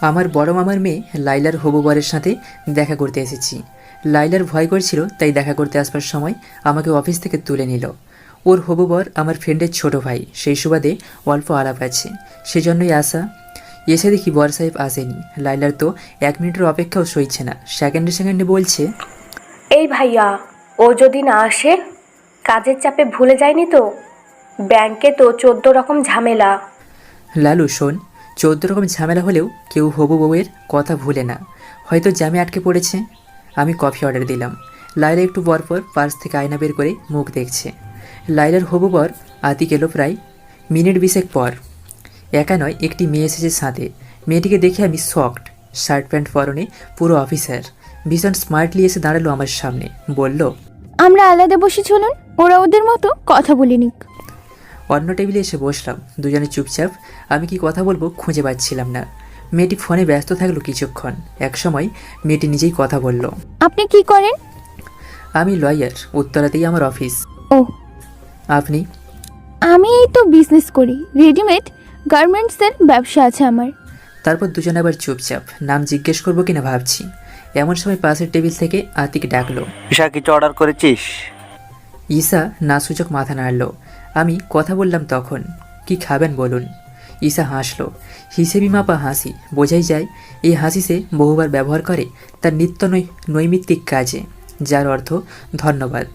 আমার বড় মামার মেয়ে লাইলার হবু বরের সাথে দেখা করতে এসেছি। লাইলার ভয় করছিল, তাই দেখা করতে আসবার সময় আমাকে অফিস থেকে তুলে নিল। ওর হবু বর আমার ফ্রেন্ডের ছোট ভাই, সেই সুবাদে অল্প আলাপ আছে, সেজন্যই আসা। এসে দেখি বর সাহেব আসেনি। লাইলার তো 1 মিনিটের অপেক্ষাও সইছে না, সেকেন্ডে সেকেন্ডে বলছে, এই ভাইয়া, ও যদি না আসে? কাজের চাপে ভুলে যায়নি তো? ব্যাংকে তো 14 রকম ঝামেলা। লালু শোন, 14 রকম ঝামেলা হলেও কেউ হবু বউয়ের কথা ভুলে না। হয়তো জ্যামে আটকে পড়েছে। আমি কফি অর্ডার দিলাম। লাইলা একটু পরপর পার্স থেকে আয়না বের করে মুখ দেখছে। লাইলার হবু বর আতিক এলো প্রায় মিনিট 20 পর। একা নয়, একটি মেয়ে এসেছে সাথে। মেয়েটিকে দেখে আমি শকড। শার্ট প্যান্ট পরনে, পুরো অফিসার। ভীষণ স্মার্টলি এসে দাঁড়ালো আমার সামনে, বলল, আমরা আলাদা বসে চলুন, ওরা ওদের মতো কথা বলে নিক। অন্য টেবিলে এসে বসলাম, দুজনে চুপচাপ। আমি কি কথা বলবো খুঁজে পাচ্ছিলাম না। মেয়েটি ফোনে ব্যস্ত থাকলো কিছুক্ষণ। একসময় মেয়েটি নিজেই কথা বলল, আপনি কি করেন? আমি লয়ার, উত্তরাতেই আমার অফিস। ও, আপনি? আমি এই তো বিজনেস করি, রেডিমেড গার্মেন্টসের ব্যবসা আছে আমার। তারপর দুজনে আবার চুপচাপ। নাম জিজ্ঞেস করবো কিনা ভাবছি। এমন সময় পাশের টেবিল থেকে আতিক ডাকলো, ঈশা, কিছু অর্ডার করেছিস? ঈশা না সূচক মাথা নাড়ল। আমি কথা বললাম তখন, কি খাবেন বলুন? ঈশা হাসলো, হিসেবি মাপা হাসি। বোঝাই যায় এই হাসি সে বহুবার ব্যবহার করে তার নিত্য নৈমিত্তিক কাজে, যার অর্থ ধন্যবাদ।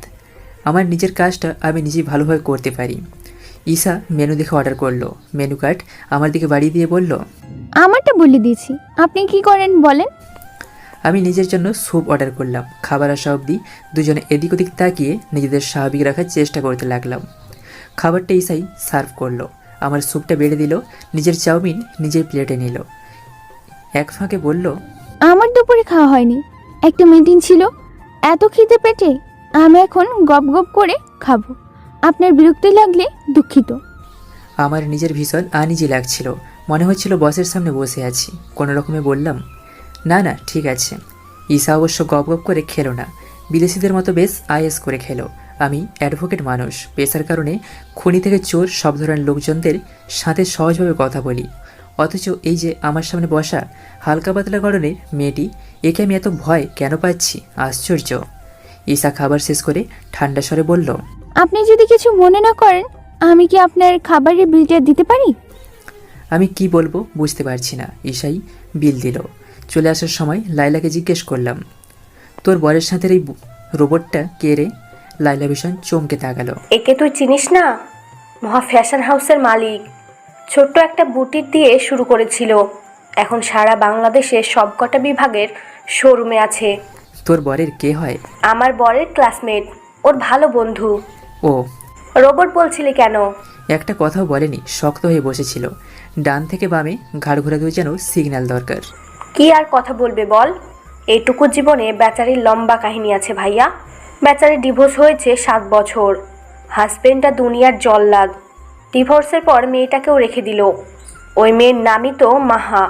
আমার নিজের কাজটা আমি নিজেই ভালোভাবে করতে পারি। ঈশা মেনু দেখে অর্ডার করলো। মেনু কার্ড আমার দিকে বাড়িয়ে দিয়ে বলল, আমারটা বলে দিয়েছি, আপনি কি করেন বলেন। আমি নিজের জন্য স্যুপ অর্ডার করলাম। খাবার আসা অবধি দুজনে এদিক ওদিক তাকিয়ে নিজেদের স্বাভাবিক রাখার চেষ্টা করতে লাগলাম। খাবারটা ঈশাই সার্ভ করলো। আমার স্যুপটা বেড়ে দিল, নিজের চাউমিন নিজের প্লেটে নিল। এক ফাঁকে বলল, আমার দুপুরে খাওয়া হয়নি, একটা মিটিং ছিল, এত খিদে পেটে আমি এখন গপ গপ করে খাবো। আপনার বিরক্তি লাগলে দুঃখিত। আমার নিজের ভীষণ আনইজি লাগছিল। মনে হচ্ছিল বসের সামনে বসে আছি। কোনো রকমে বললাম, না না ঠিক আছে। ঈশা অবশ্য গপ গপ করে খেলো না, বিদেশিদের মতো বেশ আয়েস করে খেলো। আমি অ্যাডভোকেট মানুষ, পেশার কারণে খনি থেকে চোর সব ধরনের লোকজনদের সাথে সহজভাবে কথা বলি। অথচ এই যে আমার সামনে বসা হালকা পাতলা গড়নের মেয়েটি, একে আমি এত ভয় কেন পাচ্ছি? আশ্চর্য। ঈশা খাবার শেষ করে ঠান্ডা স্বরে বলল, আপনি যদি কিছু মনে না করেন, আমি কি আপনার খাবারের বিলটা দিতে পারি? আমি কি বলবো বুঝতে পারছি না। ঈশাই বিল দিল। চলে আসার সময় লাইলাকে জিজ্ঞেস করলাম, তোর বরের সাথে এই রোবটটা কে রে? লাইলা ভীষণ চমকে তাকালো। একে তুই চিনিস না? মহা ফ্যাশন হাউসের মালিক। ছোট্ট একটা বুটিক দিয়ে শুরু করেছিল, এখন সারা বাংলাদেশে সবকটা বিভাগের শোরুমে আছে। তোর বরের কে হয়? আমার বরের ক্লাসমেট, ওর ভালো বন্ধু। ও, রোবট বলছিলি কেন? একটা কথাও বলেনি, শক্ত হয়ে বসেছিল। ডান থেকে বামে ঘাড় ঘোরা দিয়ে যেন সিগন্যাল দরকার। কি আর কথা বলবে বল? এইটুকু জীবনে বেচারির লম্বা কাহিনী আছে ভাইয়া। বেচারির ডিভোর্স হয়েছে 7 বছর। হাজবেন্ডটা দুনিয়ার জল্লাদ। ডিভোর্সের পর মেয়েটাকেও রেখে দিল। ওই মেয়ের নামই তো মাহা।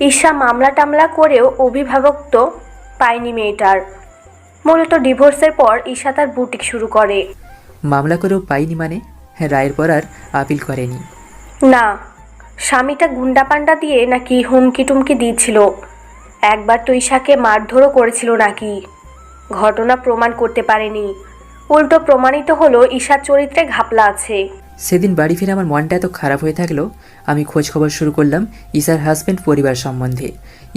ঈশা মামলা টামলা করেও অভিভাবক পায়নি মেয়েটার। মূলত ডিভোর্সের পর ঈশা তার বুটিক শুরু করে। মামলা করেও পাইনি মানে? হ্যাঁ, রায়ের পর আর আপিল করেনি? না, স্বামীটা গুন্ডা পান্ডা দিয়ে নাকি হুমকি টুমকি দিয়েছিল। একবার তো ঈশাকে মারধরও করেছিল নাকি। ঘটনা প্রমাণ করতে পারেনি, উল্টো প্রমাণিত হলো ঈশার চরিত্রে ঘাপলা আছে। সেদিন বাড়ি ফিরে আমার মনটা এত খারাপ হয়ে থাকলো, আমি খোঁজ খবর শুরু করলাম ঈশার হাজব্যান্ড পরিবার সম্বন্ধে।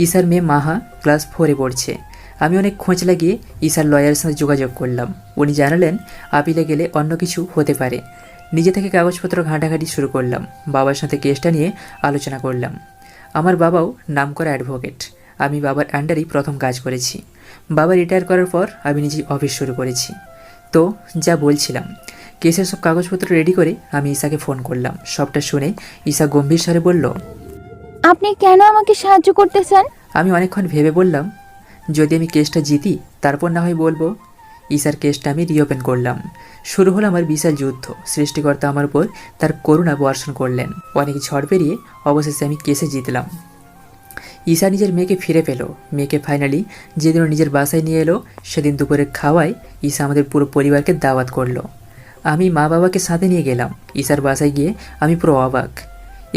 ঈশার মেয়ে মাহা ক্লাস 4-এ পড়ছে। আমি অনেক খোঁজ লাগিয়ে ঈশার লয়ারের সাথে যোগাযোগ করলাম। উনি জানালেন আপিলে গেলে অন্য কিছু হতে পারে। নিজে থেকে কাগজপত্র ঘাঁটাঘাঁটি শুরু করলাম। বাবার সাথে কেসটা নিয়ে আলোচনা করলাম। আমার বাবাও নামকরা অ্যাডভোকেট। আমি বাবার আন্ডারেই প্রথম কাজ করেছি। বাবা রিটায়ার করার পর আমি নিজেই অফিস শুরু করেছি। তো যা বলছিলাম, কেসের সব কাগজপত্র রেডি করে আমি ঈশাকে ফোন করলাম। সবটা শুনে ঈশা গম্ভীর স্বরে বলল, আপনি কেন আমাকে সাহায্য করতে চান? আমি অনেকক্ষণ ভেবে বললাম, যদি আমি কেসটা জিতি তারপর না হয় বলবো। ঈশার কেসটা আমি রিওপেন করলাম। শুরু হলো আমার বিশাল যুদ্ধ। সৃষ্টিকর্তা আমার উপর তার করুণা বর্ষণ করলেন। অনেক ঝড় পেরিয়ে অবশেষে আমি কেসে জিতলাম। ঈশা নিজের মেয়েকে ফিরে পেল। মেয়েকে ফাইনালি যেদিন নিজের বাসায় নিয়ে এলো, সেদিন দুপুরের খাওয়ায় ঈশা আমাদের পুরো পরিবারকে দাওয়াত করলো। আমি মা বাবাকে সাথে নিয়ে গেলাম। ঈশার বাসায় গিয়ে আমি পুরো অবাক।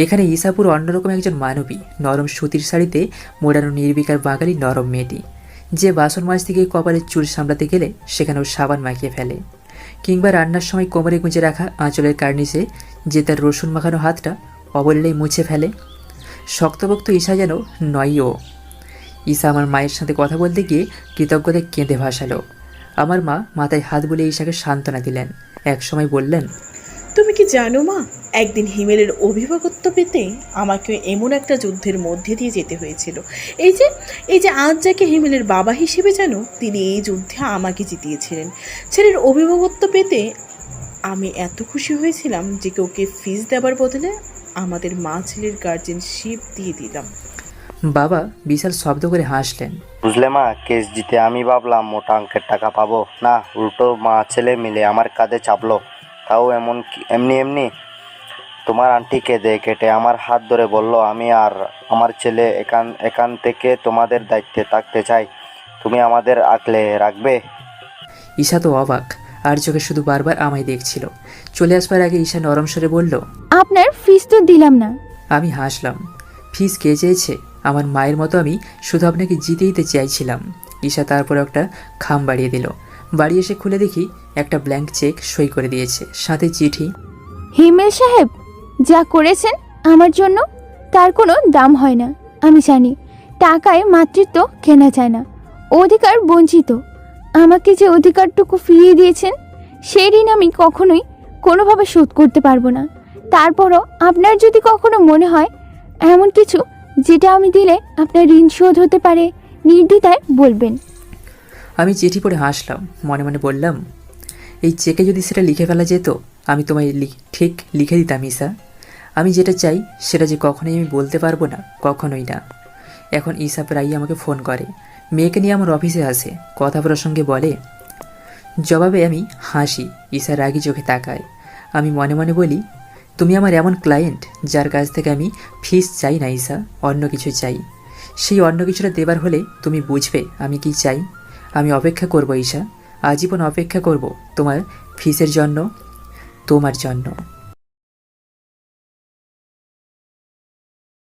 এখানে ঈশাপুর অন্যরকম একজন মানবী, নরম সুতির শাড়িতে মোড়ানো নির্বিকার বাঙালি নরম মেয়েটি, যে বাসন মাজতে গিয়ে কপালের চুল সামলাতে গেলে সেখানেও সাবান মাখিয়ে ফেলে, কিংবা রান্নার সময় কোমরে গুঁজে রাখা আঁচলের কার্নিশে যে তার রসুন মাখানো হাতটা অবলীলেই মুছে ফেলে। শক্তভক্ত ঈশা যেন নয়ই ও। ঈশা আমার মায়ের সাথে কথা বলতে গিয়ে কৃতজ্ঞতায় কেঁদে ভাসালো। আমার মা মাথায় হাত বুলিয়ে ঈশাকে সান্ত্বনা দিলেন। একসময় বললেন, তুমি কি জানো মা, একদিন হিমেলের অভিভাবকত্ব পেতে আমাকে এমন একটা যুদ্ধের মধ্যে দিয়ে যেতে হয়েছিল। এই যে আজ যাকে হিমেলের বাবা হিসেবে জানো, তিনি এই যুদ্ধে আমাকে জিতিয়েছিলেন। ছেলের অভিভাবকত্ব পেতে আমি এত খুশি হয়েছিলাম যে ওকে ফিস দেওয়ার বদলে আমাদের মা ছেলের গার্জেনশিপ দিয়ে দিলাম। বাবা বিশাল শব্দ করে হাসলেন। বুঝলে মা, কেস জিতে আমি ভাবলাম মোটা অঙ্কের টাকা পাবো, না উল্টো মা ছেলে মিলে আমার কাঁধে চাপলো। তাও এমনি তোমার আন্টি কেটে আমার হাত ধরে বলল, আমি আর আমার ছেলে এখান থেকে তোমাদের দায়িত্বে থাকতে চাই, তুমি আমাদের আগলে রাখবে। ঈশা তো অবাক, আর চোখে শুধু বারবার আমায় দেখছিল। চলে আসবার আগে ঈশা নরম স্বরে বলল, আপনার ফিস তো দিলাম না। আমি হাসলাম। ফিস কে চেয়েছে? আমার মায়ের মতো আমি শুধু আপনাকে জিতেইতে চাইছিলাম। ঈশা তারপর একটা খাম বাড়িয়ে দিল। বাড়ি এসে খুলে দেখি একটা ব্ল্যাঙ্ক চেক সই করে দিয়েছে, সাথে চিঠি। হিমেল সাহেব, যা করেছেন আমার জন্য তার কোনো দাম হয় না। আমি জানি টাকায় মাতৃত্ব কেনা যায় না, অধিকার বঞ্চিত। আমাকে যে অধিকারটুকু ফিরিয়ে দিয়েছেন সেই ঋণ আমি কখনোই কোনোভাবে শোধ করতে পারবো না। তারপরও আপনার যদি কখনো মনে হয় এমন কিছু যেটা আমি দিলে আপনার ঋণ শোধ হতে পারে, নির্দ্বিধায় বলবেন। আমি চিঠি পড়ে হাসলাম, মনে মনে বললাম, এই চেকে যদি সেটা লিখে ফেলা যেত আমি তোমায় ঠিক লিখে দিতাম ঈশা। আমি যেটা চাই সেটা যে কখনোই আমি বলতে পারবো না, কখনোই না। এখন ঈশা প্রায়ই আমাকে ফোন করে, মেয়েকে নিয়ে আমার অফিসে আসে, কথা প্রসঙ্গে বলে। জবাবে আমি হাসি, ঈশা রাগি চোখে তাকায়। আমি মনে মনে বলি, তুমি আমার এমন ক্লায়েন্ট যার কাছ থেকে আমি ফিস চাই না ঈশা, অন্য কিছু চাই। সেই অন্য কিছুটা দেবার হলে তুমি বুঝবে আমি কি চাই। আমি অপেক্ষা করব ঈশা, আজীবন অপেক্ষা করব তোমার ফিসের জন্য, তোমার জন্য।